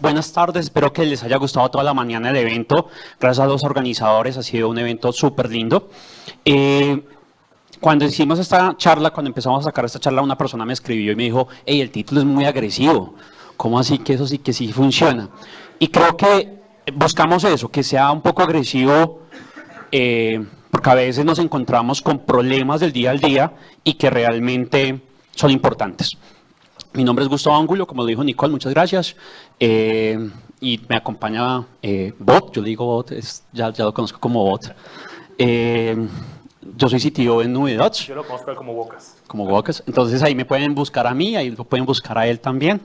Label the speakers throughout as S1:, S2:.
S1: buenas tardes, espero que les haya gustado toda la mañana el evento. Gracias a los organizadores, ha sido un evento súper lindo. Cuando hicimos esta charla, cuando empezamos a sacar esta charla, una persona me escribió y me dijo, hey, el título es muy agresivo, ¿cómo así que eso sí que sí funciona? Y creo que buscamos eso, que sea un poco agresivo, porque a veces nos encontramos con problemas del día al día y que realmente son importantes. Mi nombre es Gustavo Angulo, como lo dijo Nicole, muchas gracias. Y me acompaña Bot, yo le digo Bot, ya lo conozco como Bot. Yo soy CTO en Nubidots.
S2: Yo lo conozco como Wocas.
S1: Como Wocas. Entonces ahí me pueden buscar a mí, ahí lo pueden buscar a él también.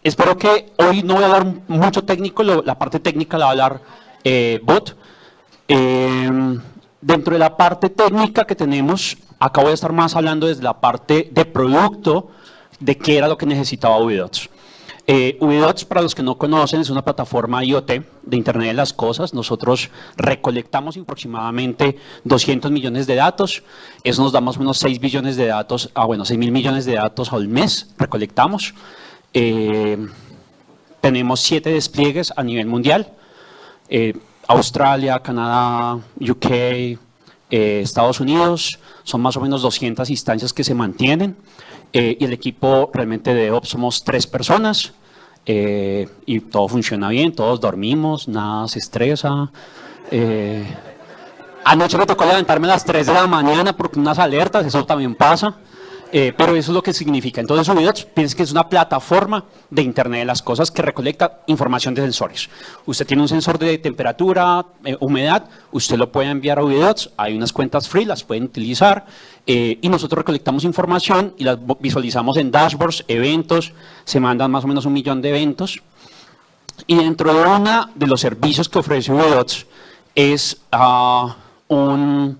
S1: Espero que hoy no voy a dar mucho técnico, la parte técnica la va a hablar Bot. Dentro de la parte técnica que tenemos, acá voy a estar más hablando desde la parte de producto, de qué era lo que necesitaba Ubidots. Ubidots, para los que no conocen, es una plataforma IoT de Internet de las Cosas. Nosotros recolectamos aproximadamente 200 millones de datos. Eso nos da más o menos 6 billones de datos, 6.000 millones de datos al mes recolectamos. Tenemos 7 despliegues a nivel mundial. Australia, Canadá, UK, Estados Unidos, son más o menos 200 instancias que se mantienen y el equipo realmente de DevOps somos 3 personas y todo funciona bien, todos dormimos, nada se estresa. Anoche me tocó levantarme a las 3 de la mañana porque unas alertas, eso también pasa. Pero eso es lo que significa. Entonces, Ubidots, piensen que es una plataforma de Internet de las Cosas que recolecta información de sensores. Usted tiene un sensor de temperatura, humedad, usted lo puede enviar a Ubidots, hay unas cuentas free, las pueden utilizar, y nosotros recolectamos información y las visualizamos en dashboards, eventos, se mandan más o menos 1 millón de eventos. Y dentro de uno de los servicios que ofrece Ubidots es un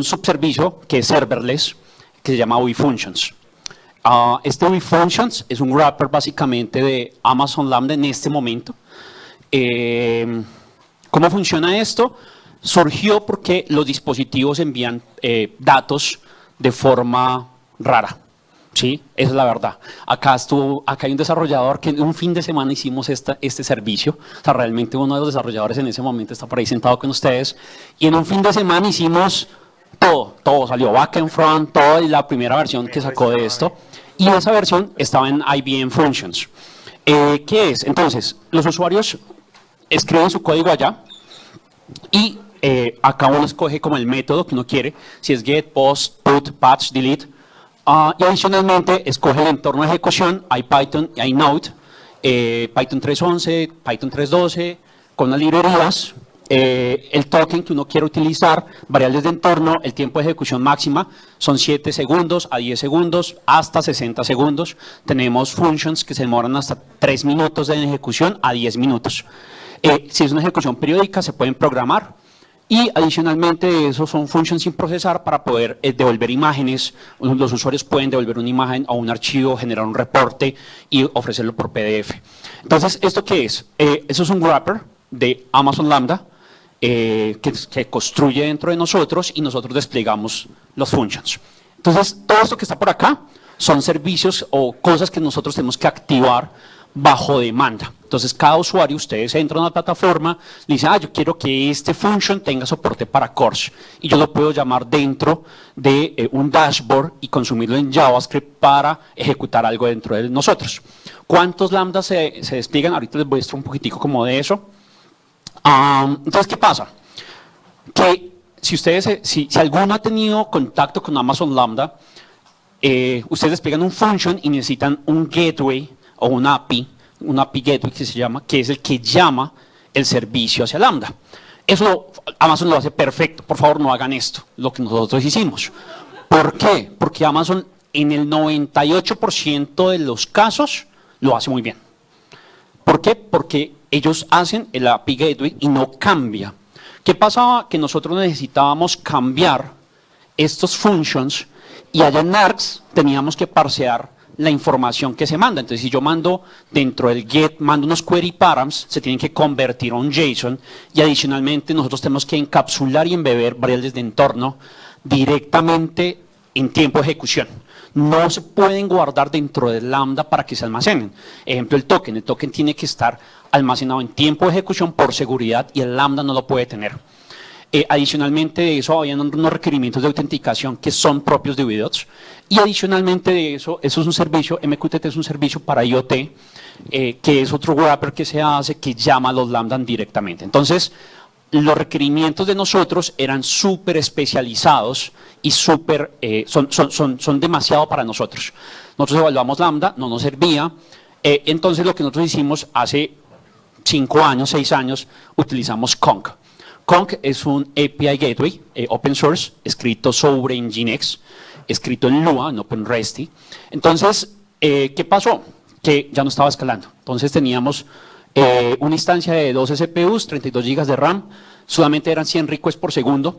S1: subservicio que es serverless, que se llama UbiFunctions. Este UbiFunctions es un wrapper básicamente de Amazon Lambda en este momento. ¿Cómo funciona esto? Surgió porque los dispositivos envían datos de forma rara. ¿Sí? Esa es la verdad. Acá hay un desarrollador que en un fin de semana hicimos este servicio. O sea, realmente uno de los desarrolladores en ese momento está por ahí sentado con ustedes. Y en un fin de semana hicimos todo salió, backend, front, todo, y la primera versión que sacó de esto, y esa versión estaba en IBM Functions. ¿Qué es? Entonces, los usuarios escriben su código allá, y acá uno escoge como el método que uno quiere, si es get, post, put, patch, delete, y adicionalmente escoge el entorno de ejecución, hay Python y hay Node, Python 3.11, Python 3.12, con las librerías, el token que uno quiere utilizar, variables de entorno, el tiempo de ejecución máxima son 7 segundos a 10 segundos hasta 60 segundos. Tenemos functions que se demoran hasta 3 minutos de ejecución a 10 minutos. Si es una ejecución periódica se pueden programar y adicionalmente eso son functions sin procesar para poder devolver imágenes. Los usuarios pueden devolver una imagen o un archivo, generar un reporte y ofrecerlo por PDF. Entonces, ¿esto qué es? Eso es un wrapper de Amazon Lambda que construye dentro de nosotros y nosotros desplegamos los functions. Entonces, todo esto que está por acá son servicios o cosas que nosotros tenemos que activar bajo demanda. Entonces, cada usuario, ustedes entran a la plataforma, le dicen, yo quiero que este function tenga soporte para CORS, y yo lo puedo llamar dentro de un dashboard y consumirlo en JavaScript para ejecutar algo dentro de nosotros. ¿Cuántos lambdas se despliegan? Ahorita les voy a mostrar un poquitico como de eso. Entonces, ¿qué pasa? Que si alguno ha tenido contacto con Amazon Lambda, ustedes despliegan un function y necesitan un gateway o un API gateway que se llama, que es el que llama el servicio hacia Lambda. Eso Amazon lo hace perfecto. Por favor, no hagan esto, lo que nosotros hicimos. ¿Por qué? Porque Amazon en el 98% de los casos lo hace muy bien. ¿Por qué? Porque ellos hacen el API Gateway y no cambia. ¿Qué pasaba? Que nosotros necesitábamos cambiar estos functions y allá en ARCS teníamos que parsear la información que se manda. Entonces, si yo mando dentro del get, mando unos query params, se tienen que convertir a un JSON y adicionalmente nosotros tenemos que encapsular y embeber variables de entorno directamente en tiempo de ejecución. no se pueden guardar dentro del lambda para que se almacenen. Ejemplo, el token tiene que estar almacenado en tiempo de ejecución por seguridad y el lambda no lo puede tener. Adicionalmente de eso, había unos requerimientos de autenticación que son propios de VDOTS. Y adicionalmente de eso es un servicio, MQTT es un servicio para IoT, que es otro wrapper que se hace que llama a los lambda directamente. Entonces, los requerimientos de nosotros eran súper especializados y son demasiado para nosotros. Nosotros evaluamos lambda, no nos servía. Entonces, lo que nosotros hicimos hace 5 años, 6 años, utilizamos Conch. Conch es un API Gateway open source escrito sobre Nginx, escrito en Lua, en OpenResty. Entonces, ¿qué pasó? Que ya no estaba escalando. Entonces teníamos una instancia de 12 CPUs, 32 GB de RAM, solamente eran 100 requests por segundo.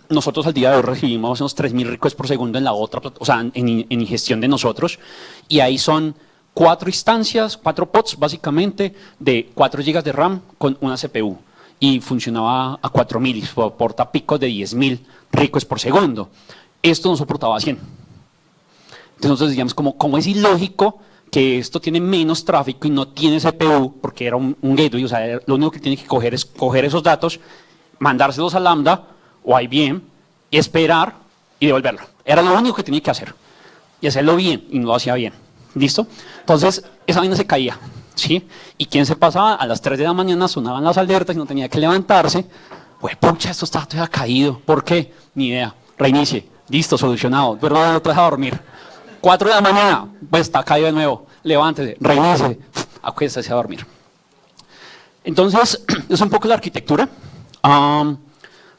S1: Nosotros al día de hoy recibimos unos 3.000 requests por segundo en la otra, o sea, en ingestión de nosotros, y ahí son 4 instancias, 4 pods básicamente, de 4 GB de RAM con una CPU. Y funcionaba a 4.000, soporta picos de 10.000 requests por segundo. Esto no soportaba 100. Entonces nosotros decíamos, ¿cómo es ilógico que esto tiene menos tráfico y no tiene CPU? Porque era un gateway, o sea, lo único que tiene que coger es coger esos datos, mandárselos a Lambda o a IBM, y esperar y devolverlo. Era lo único que tenía que hacer. Y hacerlo bien, y no lo hacía bien. ¿Listo? Entonces, esa vaina se caía. ¿Sí? ¿Y quién se pasaba? A las 3 de la mañana sonaban las alertas y no tenía que levantarse. Pues, pucha, esto está todavía caído. ¿Por qué? Ni idea. Reinicie. Listo, solucionado. Pero no te deja dormir. 4 de la mañana, pues está caído de nuevo. Levántese, reinicie, acuéstese a dormir. Entonces, es un poco la arquitectura.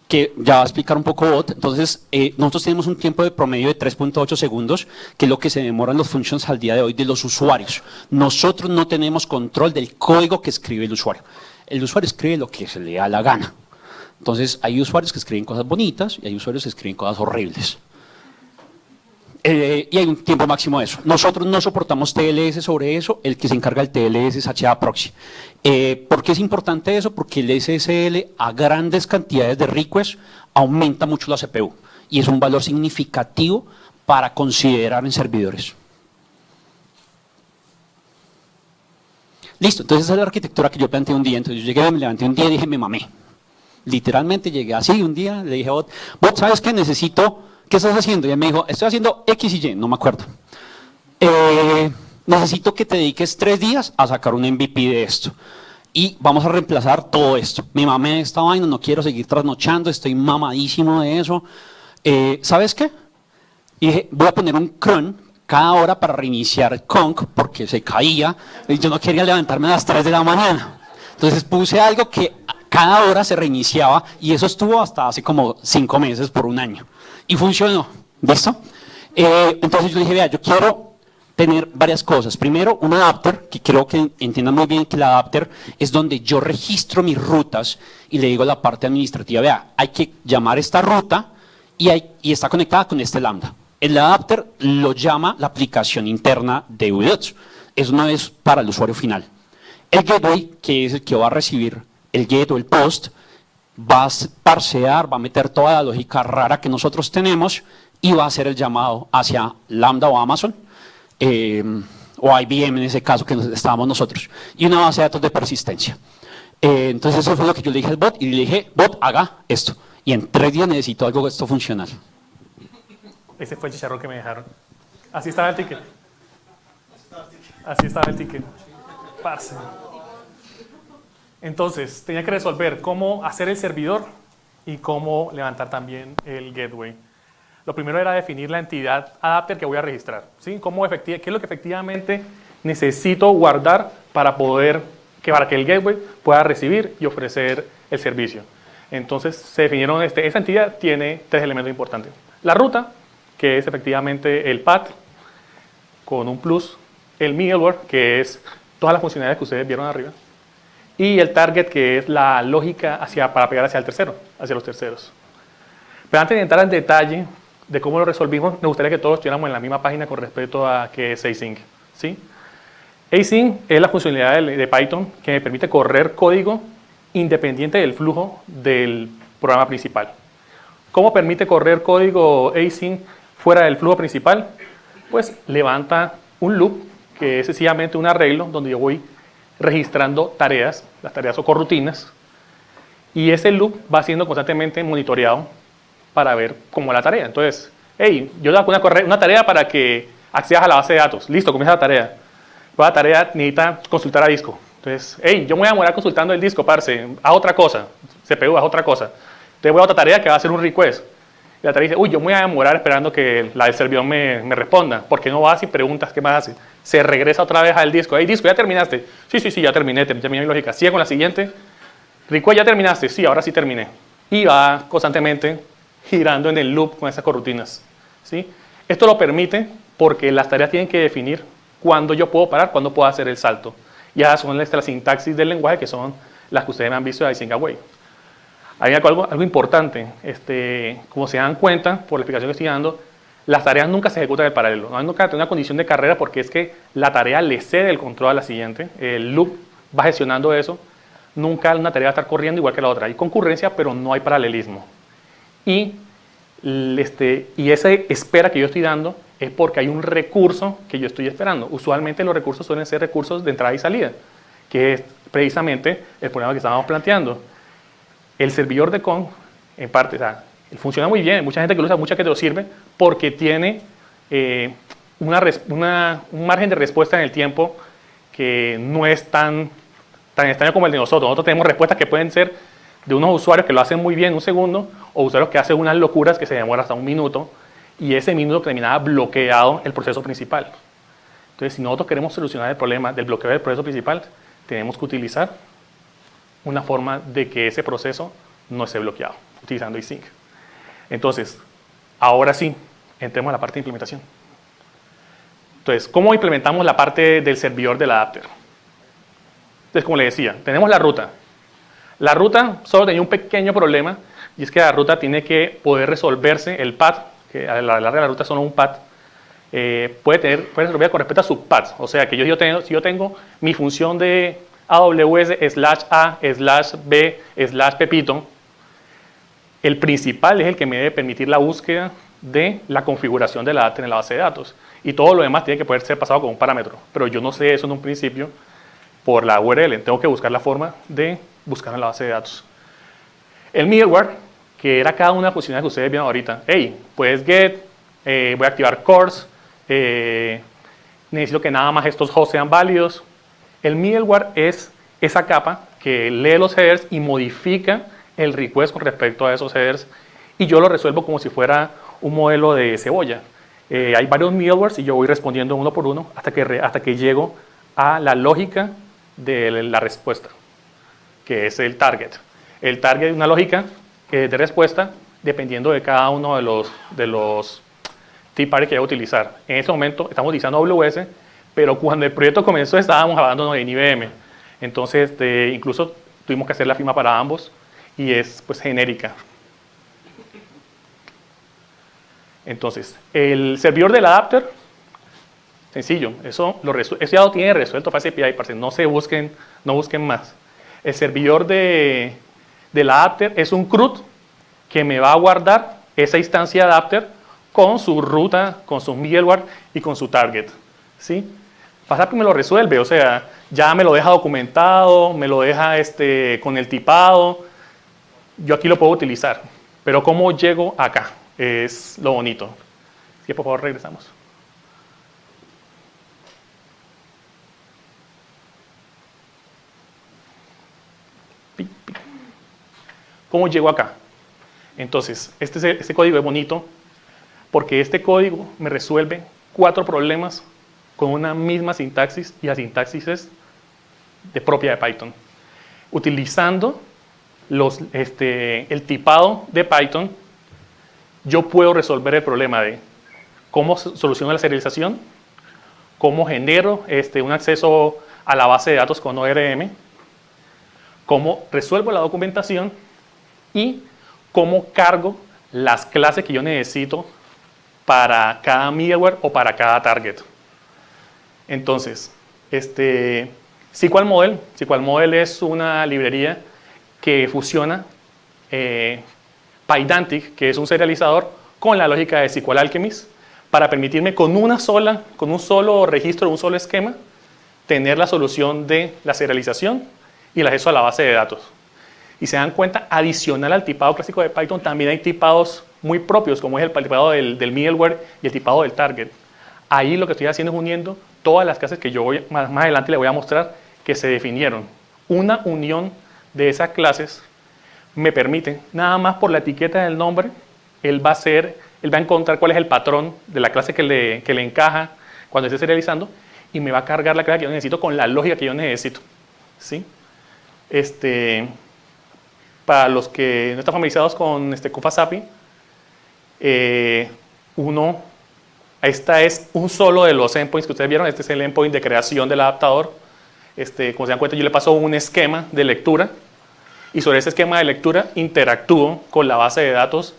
S1: Que ya va a explicar un poco Bot. Entonces, nosotros tenemos un tiempo de promedio de 3.8 segundos, que es lo que se demoran los functions al día de hoy de los usuarios. Nosotros no tenemos control del código que escribe el usuario. El usuario escribe lo que se le da la gana. Entonces, hay usuarios que escriben cosas bonitas y hay usuarios que escriben cosas horribles. Y hay un tiempo máximo de eso. Nosotros no soportamos TLS sobre eso, el que se encarga del TLS es HA Proxy. ¿Por qué es importante eso? Porque el SSL a grandes cantidades de requests aumenta mucho la CPU y es un valor significativo para considerar en servidores. Listo, entonces esa es la arquitectura que yo planteé un día. Entonces yo llegué, me levanté un día y dije, me mamé. Literalmente llegué así un día, le dije a Bot, ¿sabes qué? Necesito... ¿Qué estás haciendo? Y él me dijo, estoy haciendo X y Y, no me acuerdo. Necesito que te dediques 3 días a sacar un MVP de esto. Y vamos a reemplazar todo esto. Me mamé de esta vaina, no quiero seguir trasnochando, estoy mamadísimo de eso. ¿Sabes qué? Y dije, voy a poner un cron cada hora para reiniciar Conch, porque se caía, y yo no quería levantarme a las 3 de la mañana. Entonces puse algo que cada hora se reiniciaba, y eso estuvo hasta hace como 5 meses por un año. Y funcionó, ¿listo? Entonces yo dije, vea, yo quiero tener varias cosas. Primero, un adapter, que creo que entiendan muy bien que el adapter es donde yo registro mis rutas y le digo a la parte administrativa, vea, hay que llamar esta ruta y está conectada con este lambda. El adapter lo llama la aplicación interna de VDOTS. Eso no es para el usuario final. El gateway, que es el que va a recibir el get o el post, va a parsear, va a meter toda la lógica rara que nosotros tenemos y va a hacer el llamado hacia Lambda o Amazon, o IBM en ese caso que estábamos nosotros, y una base de datos de persistencia. Entonces eso fue lo que yo le dije al bot, y le dije, bot, haga esto. Y en 3 días necesito algo de esto funcional.
S2: Ese fue el chicharrón que me dejaron. Así estaba el ticket. Así estaba el ticket. Parce. Entonces, tenía que resolver cómo hacer el servidor y cómo levantar también el gateway. Lo primero era definir la entidad adapter que voy a registrar. ¿Sí? ¿Qué es lo que efectivamente necesito guardar para que el gateway pueda recibir y ofrecer el servicio? Entonces, se definieron, esa entidad tiene 3 elementos importantes. La ruta, que es efectivamente el path, con un plus. El middleware, que es todas las funcionalidades que ustedes vieron arriba. Y el target, que es la lógica para pegar hacia los terceros. Pero antes de entrar en detalle de cómo lo resolvimos, me gustaría que todos estuviéramos en la misma página con respecto a qué es async. ¿Sí? Async es la funcionalidad de Python que me permite correr código independiente del flujo del programa principal. ¿Cómo permite correr código async fuera del flujo principal? pues levanta un loop que es sencillamente un arreglo donde yo voy registrando tareas, las tareas o corrutinas, y ese loop va siendo constantemente monitoreado para ver cómo va la tarea. Entonces, hey, yo le hago una tarea para que accedas a la base de datos. Listo, comienza la tarea. La tarea necesita consultar a disco. Entonces, hey, yo me voy a demorar consultando el disco, parce, haz otra cosa. CPU, haz otra cosa. Entonces voy a otra tarea que va a hacer un request. Y la tarea dice, uy, yo me voy a demorar esperando que la del servidor me responda. ¿Por qué no vas y preguntas qué más hace? Se regresa otra vez al disco. Hey, disco, ¿ya terminaste? Sí, ya terminé mi lógica. Sigue con la siguiente. Request, ¿ya terminaste? Sí, ahora sí terminé. Y va constantemente girando en el loop con esas corrutinas. ¿Sí? Esto lo permite porque las tareas tienen que definir cuándo yo puedo parar, cuándo puedo hacer el salto. Ya son las sintaxis del lenguaje que son las que ustedes me han visto de Async Await. Hay algo importante, como se dan cuenta por la explicación que estoy dando, las tareas nunca se ejecutan en paralelo. No hay nunca una condición de carrera porque es que la tarea le cede el control a la siguiente, el loop va gestionando eso, nunca una tarea va a estar corriendo igual que la otra. Hay concurrencia, pero no hay paralelismo. Y esa espera que yo estoy dando es porque hay un recurso que yo estoy esperando. Usualmente los recursos suelen ser recursos de entrada y salida, que es precisamente el problema que estábamos planteando. El servidor de Kong, en parte, funciona muy bien, mucha gente que lo usa, mucha gente lo sirve, porque tiene un margen de respuesta en el tiempo que no es tan extraño como el de nosotros. Nosotros tenemos respuestas que pueden ser de unos usuarios que lo hacen muy bien en un segundo, o usuarios que hacen unas locuras que se demoran hasta un minuto, y ese minuto terminaba bloqueado el proceso principal. Entonces, si nosotros queremos solucionar el problema del bloqueo del proceso principal, tenemos que utilizar una forma de que ese proceso no esté bloqueado, utilizando async. Entonces, ahora sí, entremos a la parte de implementación. Entonces, ¿cómo implementamos la parte del servidor del adapter? Entonces, como les decía, tenemos la ruta. La ruta solo tenía un pequeño problema, y es que la ruta tiene que poder resolverse, el path, que a la larga de la ruta es solo un path, puede resolver con respecto a subpaths. O sea, que si yo tengo mi función de AWS/A/B/Pepito, el principal es el que me debe permitir la búsqueda de la configuración del adapter en la base de datos. Y todo lo demás tiene que poder ser pasado con un parámetro. Pero yo no sé eso en un principio por la URL. Tengo que buscar la forma de buscar en la base de datos. El middleware, que era cada una de las funciones que ustedes vieron ahorita. Hey, puedes get, voy a activar cores, necesito que nada más estos hosts sean válidos. El middleware es esa capa que lee los headers y modifica el request con respecto a esos headers, y yo lo resuelvo como si fuera un modelo de cebolla. Hay varios middlewares y yo voy respondiendo uno por uno hasta que llego a la lógica de la respuesta, que es el target. El target es una lógica de respuesta dependiendo de cada uno de los T-Party que voy a utilizar. En este momento estamos utilizando AWS, pero cuando el proyecto comenzó estábamos hablando en IBM. Entonces, incluso tuvimos que hacer la firma para ambos y es pues genérica. Entonces, el servidor del adapter, sencillo, eso ya lo tiene resuelto Fast API, parce, no busquen más. El servidor del adapter es un CRUD que me va a guardar esa instancia adapter con su ruta, con su middleware y con su target. ¿Sí? FastAPI me lo resuelve, o sea, ya me lo deja documentado, me lo deja con el tipado, yo aquí lo puedo utilizar. Pero ¿cómo llego acá? Es lo bonito. Si por favor regresamos. ¿Cómo llego acá? Entonces, este código es bonito porque este código me resuelve 4 problemas con una misma sintaxis, y la sintaxis es propia de Python. Utilizando el tipado de Python, yo puedo resolver el problema de cómo soluciono la serialización, cómo genero un acceso a la base de datos con ORM, cómo resuelvo la documentación y cómo cargo las clases que yo necesito para cada middleware o para cada target. Entonces, SQL Model es una librería que fusiona Pydantic, que es un serializador, con la lógica de SQL Alchemist para permitirme con un solo registro, un solo esquema, tener la solución de la serialización y el acceso a la base de datos. Y se dan cuenta, adicional al tipado clásico de Python, también hay tipados muy propios, como es el tipado del middleware y el tipado del target. Ahí lo que estoy haciendo es uniendo todas las clases que yo más adelante le voy a mostrar que se definieron. Una unión de esas clases me permite, nada más por la etiqueta del nombre, él va a encontrar cuál es el patrón de la clase que le encaja cuando esté serializando y me va a cargar la clase que yo necesito con la lógica que yo necesito. ¿Sí? Para los que no están familiarizados con FastAPI, esta es un solo de los endpoints que ustedes vieron. Este es el endpoint de creación del adaptador. Como se dan cuenta, yo le paso un esquema de lectura y sobre ese esquema de lectura interactúo con la base de datos,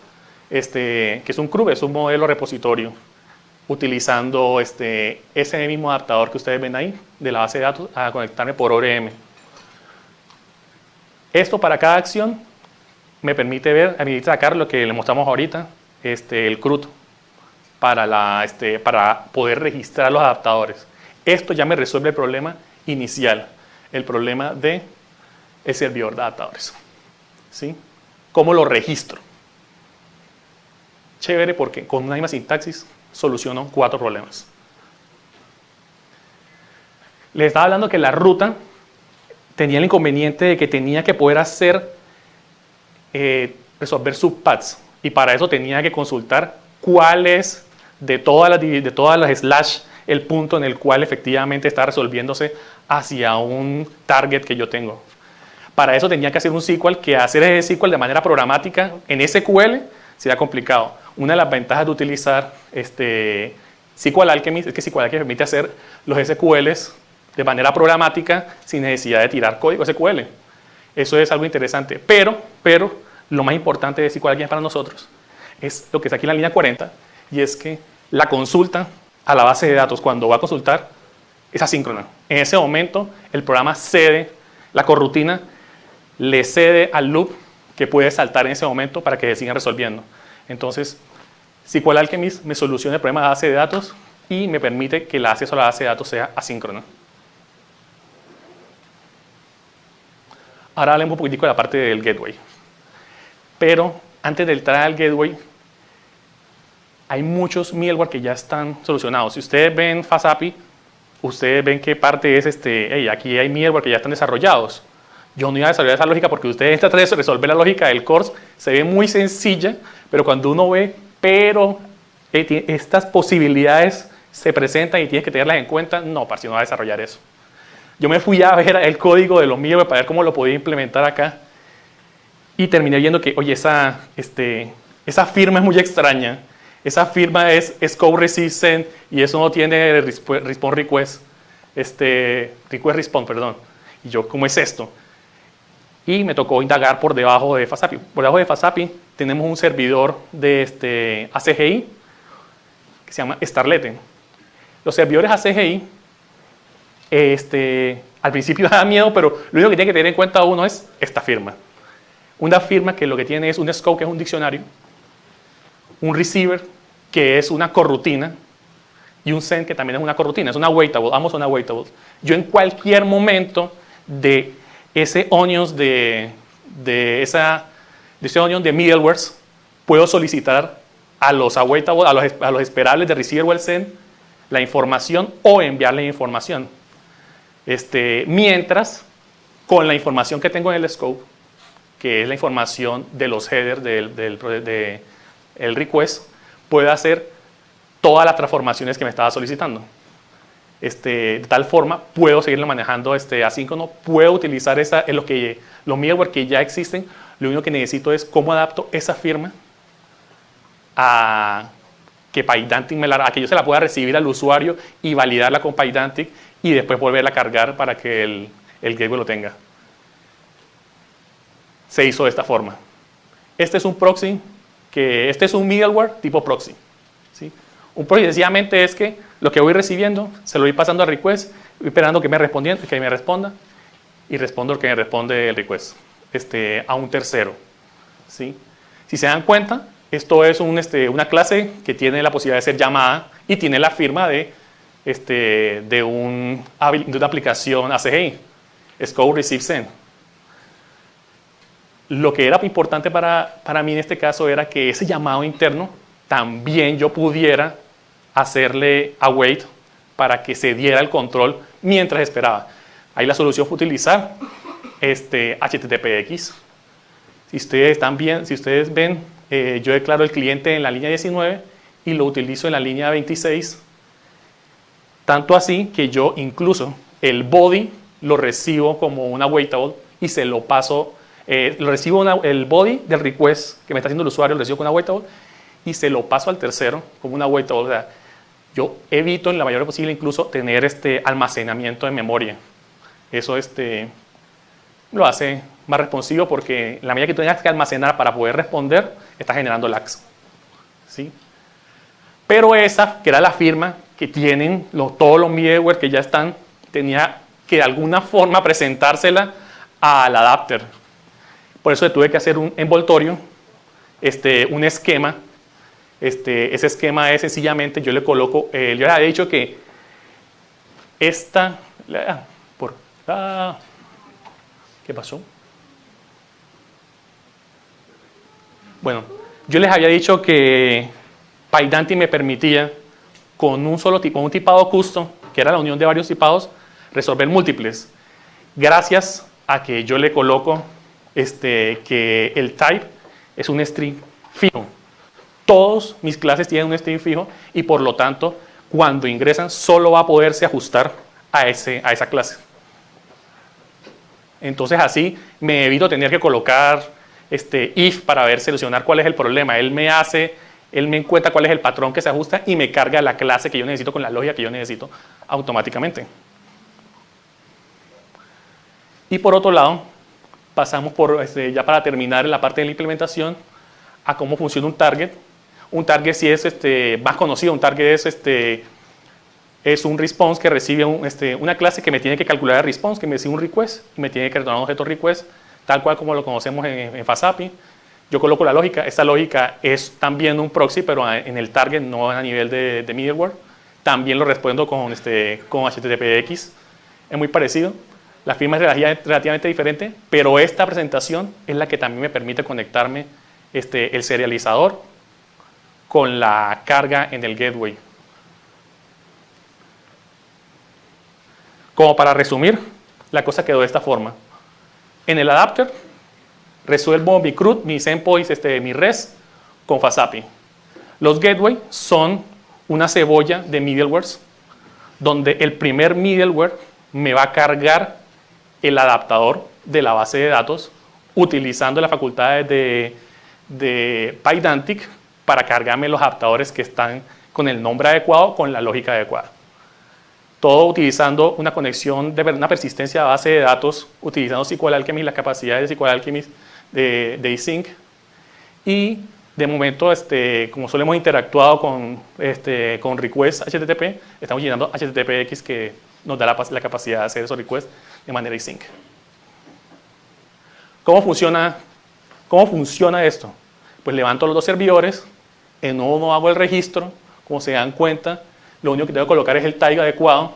S2: que es un CRUD, es un modelo repositorio, utilizando ese mismo adaptador que ustedes ven ahí de la base de datos a conectarme por ORM. Esto para cada acción me permite sacar lo que le mostramos ahorita, el CRUD, para poder registrar los adaptadores. Esto ya me resuelve el problema inicial, el problema del servidor de adaptadores. ¿Sí? ¿Cómo lo registro? Chévere, porque con una misma sintaxis soluciono 4 problemas. Les estaba hablando que la ruta tenía el inconveniente de que tenía que poder resolver subpaths, y para eso tenía que consultar cuál es de todas las slash el punto en el cual efectivamente está resolviéndose hacia un target que yo tengo. Para eso tenía que hacer un SQL, que hacer ese SQL de manera programática en SQL sería complicado. Una de las ventajas de utilizar SQL Alchemist es que SQL Alchemist permite hacer los SQLs de manera programática sin necesidad de tirar código SQL. Eso es algo interesante. Pero lo más importante de SQL Alchemist para nosotros es lo que está aquí en la línea 40, y es que la consulta a la base de datos cuando va a consultar es asíncrona. En ese momento el programa cede, la corrutina le cede al loop que puede saltar en ese momento para que se sigan resolviendo. Entonces, SQL Alchemist me soluciona el problema de base de datos y me permite que el acceso a la base de datos sea asíncrono. Ahora hablemos un poquitico de la parte del gateway. Pero antes de entrar al gateway, hay muchos middleware que ya están solucionados. Si ustedes ven FastAPI, ustedes ven qué parte es aquí hay middleware que ya están desarrollados. Yo no iba a desarrollar esa lógica porque ustedes tratan de resolver la lógica del course, se ve muy sencilla, pero cuando uno ve, estas posibilidades se presentan y tienes que tenerlas en cuenta, no, parce, no va a desarrollar eso. Yo me fui a ver el código de los middleware para ver cómo lo podía implementar acá y terminé viendo que, oye, esa firma es muy extraña. Esa firma es code resistant y eso no tiene response request, request response, perdón. Y yo, ¿cómo es esto? Y me tocó indagar por debajo de FastAPI. Por debajo de FastAPI tenemos un servidor de ACGI que se llama Starlette. Los servidores ACGI, al principio da miedo, pero lo único que tiene que tener en cuenta uno es esta firma. Una firma que lo que tiene es un scope, que es un diccionario, un receiver, que es una corrutina, y un send, que también es una corrutina, es una waitable, ambos son una waitable. Yo en cualquier momento de ese onions de ese onion de middlewares, puedo solicitar a los awaitable, a los esperables de receiver o el send, la información o enviarle información. Mientras, con la información que tengo en el scope, que es la información de los headers del request, puedo hacer todas las transformaciones que me estaba solicitando. De tal forma, puedo seguirlo manejando asíncrono, puedo utilizar los middleware que ya existen. Lo único que necesito es cómo adapto esa firma a que Pydantic a que yo se la pueda recibir al usuario y validarla con Pydantic y después volverla a cargar para que el gateway lo tenga. Se hizo de esta forma. Este es un proxy, este es un middleware tipo proxy. ¿Sí? Un proxy sencillamente es que lo que voy recibiendo se lo voy pasando a request, esperando que me responda y respondo lo que me responde el request a un tercero. ¿Sí? Si se dan cuenta, Esto es una clase que tiene la posibilidad de ser llamada y tiene la firma de una aplicación ACGI, Scope Receive Send. Lo que era importante para mí en este caso era que ese llamado interno también yo pudiera hacerle await para que se diera el control mientras esperaba. Ahí la solución fue utilizar HTTPX. Si ustedes ven, yo declaro el cliente en la línea 19 y lo utilizo en la línea 26. Tanto así que yo incluso el body lo recibo como una waitable y se lo paso, el body del request que me está haciendo el usuario lo recibo como una waitable y se lo paso al tercero como una waitable. O sea, yo evito en la mayor posible incluso tener almacenamiento de memoria. Eso lo hace más responsivo porque en la medida que tú tengas que almacenar para poder responder, está generando lags. ¿Sí? Pero esa, que era la firma que tienen todos los middleware que ya están, tenía que de alguna forma presentársela al adapter. Por eso tuve que hacer un envoltorio, un esquema. Ese esquema es sencillamente, yo le coloco, yo les había dicho que ¿qué pasó? Bueno, yo les había dicho que PyDante me permitía con un solo tipo, un tipado custom, que era la unión de varios tipados, resolver múltiples. Gracias a que yo le coloco que el type es un string fijo. Todos mis clases tienen un string fijo y por lo tanto, cuando ingresan, solo va a poderse ajustar a esa clase. Entonces así me evito tener que colocar if para solucionar cuál es el problema. Él me encuentra cuál es el patrón que se ajusta y me carga la clase que yo necesito con la lógica que yo necesito automáticamente. Y por otro lado, pasamos ya para terminar en la parte de la implementación a cómo funciona un target. Un target sí es más conocido, un target es un response que recibe una clase que me tiene que calcular el response, que me recibe un request y me tiene que retornar un objeto request, tal cual como lo conocemos en FastAPI. Yo coloco la lógica, esta lógica es también un proxy, pero en el target, no a nivel de middleware. También lo respondo con HTTPX, es muy parecido. La firma es relativamente diferente, pero esta presentación es la que también me permite conectarme el serializador con la carga en el gateway. Como para resumir, la cosa quedó de esta forma. En el adapter, resuelvo mi CRUD, mis endpoints, mi res, con FastAPI. Los gateway son una cebolla de middlewares, donde el primer middleware me va a cargar el adaptador de la base de datos, utilizando las facultades de Pydantic para cargarme los adaptadores que están con el nombre adecuado, con la lógica adecuada. Todo utilizando una conexión de una persistencia a base de datos, utilizando SQL Alchemy, las capacidades de SQL Alchemy de async. Y de momento, como solo hemos interactuado con request HTTP, estamos llenando HTTPX que nos da la capacidad de hacer esos requests de manera async. ¿Cómo funciona esto? Pues levanto los dos servidores, en uno hago el registro, como se dan cuenta, lo único que tengo que colocar es el tag adecuado,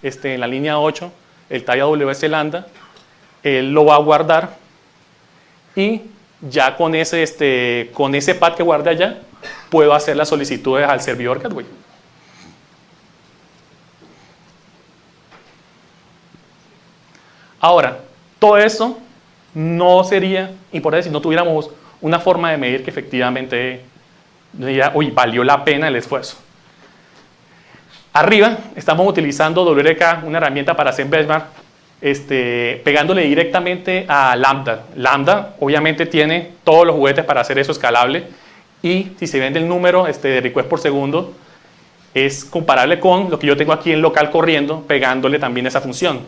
S2: en la línea 8, el tag AWS Lambda, él lo va a guardar y ya con ese path que guarde allá, puedo hacer las solicitudes al servidor gateway. Ahora, todo eso no sería importante si no tuviéramos una forma de medir que efectivamente diría, uy, valió la pena el esfuerzo. Arriba estamos utilizando WRK, una herramienta para hacer benchmark, pegándole directamente a Lambda. Lambda obviamente tiene todos los juguetes para hacer eso escalable y si se vende el número de request por segundo, es comparable con lo que yo tengo aquí en local corriendo, pegándole también esa función.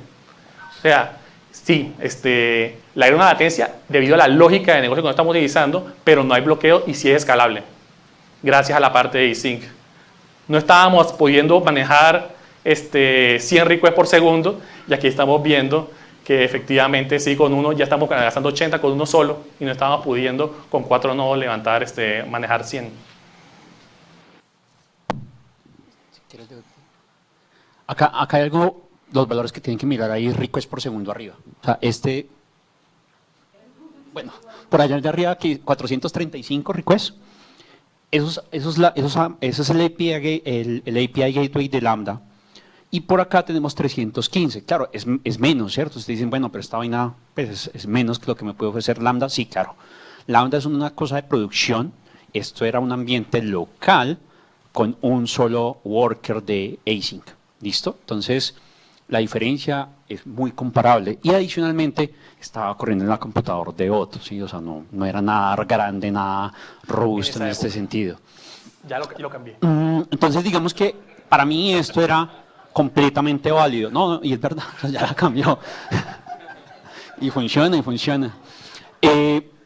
S2: O sea, sí, hay una latencia debido a la lógica de negocio que no estamos utilizando, pero no hay bloqueo y sí es escalable, gracias a la parte de async. No estábamos pudiendo manejar 100 requests por segundo y aquí estamos viendo que efectivamente sí, con uno ya estamos gastando 80 con uno solo y no estamos pudiendo con 4 nodos levantar, manejar 100.
S1: Acá hay algo, los valores que tienen que mirar ahí, request por segundo arriba. O sea, bueno, por allá de arriba aquí 435 requests. Eso es el API Gateway de Lambda. Y por acá tenemos 315. Claro, es menos, ¿cierto? Ustedes dicen, bueno, pero esta vaina pues, es menos que lo que me puede ofrecer Lambda. Sí, claro. Lambda es una cosa de producción. Esto era un ambiente local con un solo worker de async. ¿Listo? Entonces, la diferencia es muy comparable. Y adicionalmente, estaba corriendo en la computadora de Otto, ¿sí? O sea, no era nada grande, nada robusto en este sentido.
S2: Ya lo cambié.
S1: Entonces, digamos que para mí esto era completamente válido. No, y es verdad, ya la cambió. Y funciona.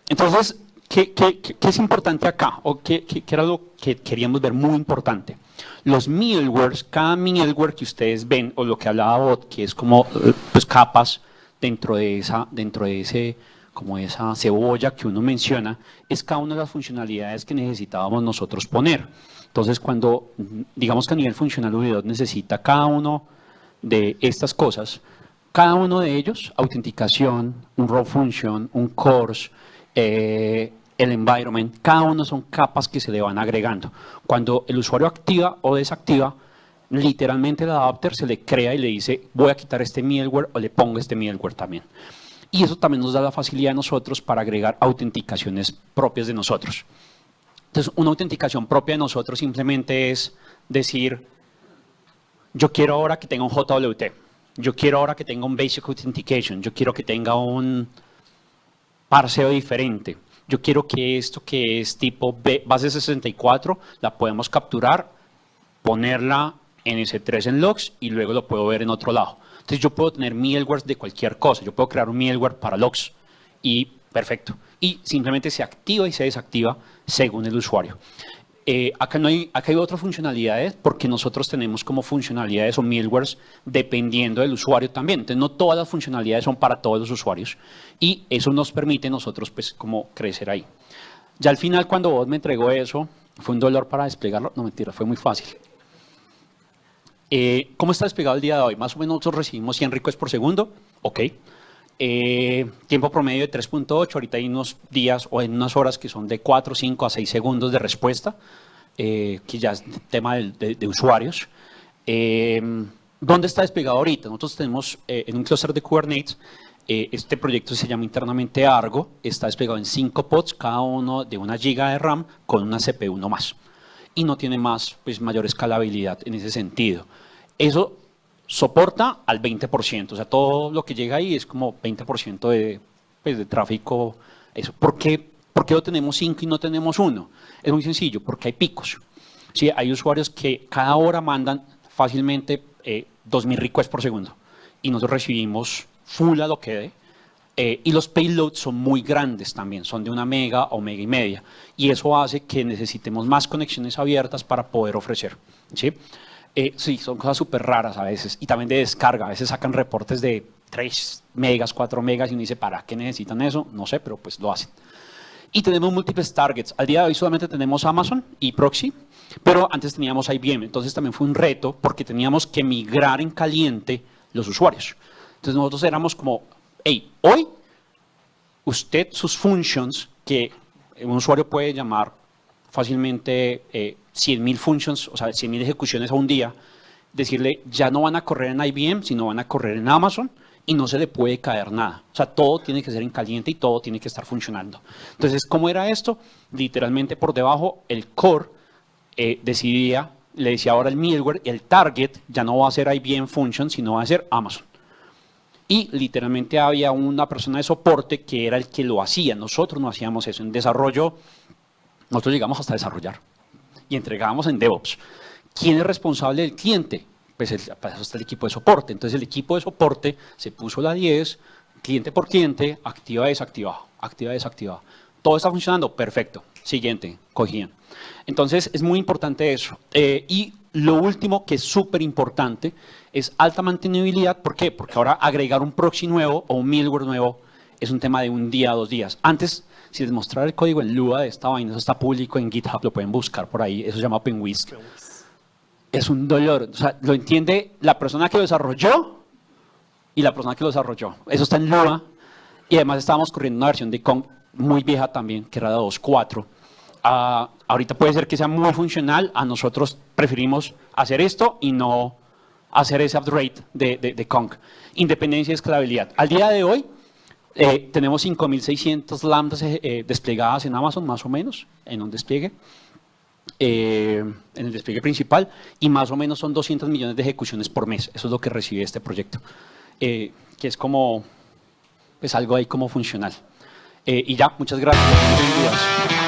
S1: Entonces, ¿qué es importante acá? ¿O qué era lo que queríamos ver muy importante? Los middlewares, cada middleware que ustedes ven, o lo que hablaba Bot, que es como pues, capas dentro de ese, como esa cebolla que uno menciona, es cada una de las funcionalidades que necesitábamos nosotros poner. Entonces, cuando, digamos que a nivel funcional V2 necesita cada uno de estas cosas, cada uno de ellos, autenticación, un raw function, un course, el environment, cada uno son capas que se le van agregando. Cuando el usuario activa o desactiva, literalmente el adapter se le crea y le dice, voy a quitar este middleware o le pongo este middleware también. Y eso también nos da la facilidad a nosotros para agregar autenticaciones propias de nosotros. Entonces, una autenticación propia de nosotros simplemente es decir, yo quiero ahora que tenga un JWT, yo quiero ahora que tenga un Basic Authentication, yo quiero que tenga un parseo diferente, yo quiero que esto que es tipo base 64 la podemos capturar, ponerla en S3 en logs y luego lo puedo ver en otro lado. Entonces, yo puedo tener middlewares de cualquier cosa, yo puedo crear un middleware para logs y perfecto. Y simplemente se activa y se desactiva según el usuario. Acá hay otras funcionalidades porque nosotros tenemos como funcionalidades o middlewares dependiendo del usuario también. Entonces, no todas las funcionalidades son para todos los usuarios y eso nos permite nosotros pues como crecer ahí. Ya al final cuando vos me entregó eso, fue un dolor para desplegarlo. No, mentira, fue muy fácil. ¿Cómo está desplegado el día de hoy? Más o menos nosotros recibimos 100 requests por segundo. Ok. Tiempo promedio de 3.8, ahorita hay unos días o en unas horas que son de 4, 5 a 6 segundos de respuesta, que ya es tema de usuarios. ¿Dónde está desplegado ahorita? Nosotros tenemos en un clúster de Kubernetes, este proyecto se llama internamente Argo, está desplegado en 5 pods, cada uno de 1 GB de RAM con una CPU no más. Y no tiene más, pues mayor escalabilidad en ese sentido. Eso soporta al 20%, o sea, todo lo que llega ahí es como 20% de tráfico. Eso. ¿Por qué lo tenemos 5 y no tenemos 1? Es muy sencillo, porque hay picos. ¿Sí? Hay usuarios que cada hora mandan fácilmente 2.000 requests por segundo y nosotros recibimos full a lo que dé. Y los payloads son muy grandes también, son de 1 mega o mega y media. Y eso hace que necesitemos más conexiones abiertas para poder ofrecer. ¿Sí? Sí, son cosas súper raras a veces y también de descarga. A veces sacan reportes de 3 megas, 4 megas y uno dice, ¿para qué necesitan eso? No sé, pero pues lo hacen. Y tenemos múltiples targets. Al día de hoy solamente tenemos Amazon y Proxy, pero antes teníamos IBM. Entonces también fue un reto porque teníamos que migrar en caliente los usuarios. Entonces nosotros éramos como, hey, hoy usted sus functions, que un usuario puede llamar fácilmente 100.000 functions, o sea, 100.000 ejecuciones a un día, decirle ya no van a correr en IBM, sino van a correr en Amazon y no se le puede caer nada. O sea, todo tiene que ser en caliente y todo tiene que estar funcionando. Entonces, ¿cómo era esto? Literalmente por debajo el core decidía, le decía ahora el middleware, el target ya no va a ser IBM function, sino va a ser Amazon. Y literalmente había una persona de soporte que era el que lo hacía. Nosotros no hacíamos eso. En desarrollo, nosotros llegamos hasta desarrollar y entregábamos en DevOps. ¿Quién es responsable del cliente? Pues para eso está el equipo de soporte. Entonces el equipo de soporte se puso la 10, cliente por cliente, activa, desactivado, activa, desactivado. Todo está funcionando, perfecto. Siguiente, cogían. Entonces es muy importante eso. Y lo último que es súper importante es alta mantenibilidad. ¿Por qué? Porque ahora agregar un proxy nuevo o un middleware nuevo es un tema de un día, 2 días. Antes, si les mostrara el código en Lua de esta vaina, eso está público en GitHub, lo pueden buscar por ahí, eso se llama OpenWhisk. Es un dolor, o sea, lo entiende la persona que lo desarrolló y la persona que lo desarrolló. Eso está en Lua y además estábamos corriendo una versión de Kong muy vieja también, que era de 2.4. Ahorita puede ser que sea muy funcional, a nosotros preferimos hacer esto y no hacer ese upgrade de Kong. Independencia y escalabilidad. Al día de hoy tenemos 5.600 lambdas desplegadas en Amazon, más o menos, en un despliegue. En el despliegue principal, y más o menos son 200 millones de ejecuciones por mes. Eso es lo que recibe este proyecto, que es como, pues algo ahí como funcional. Y ya, muchas gracias.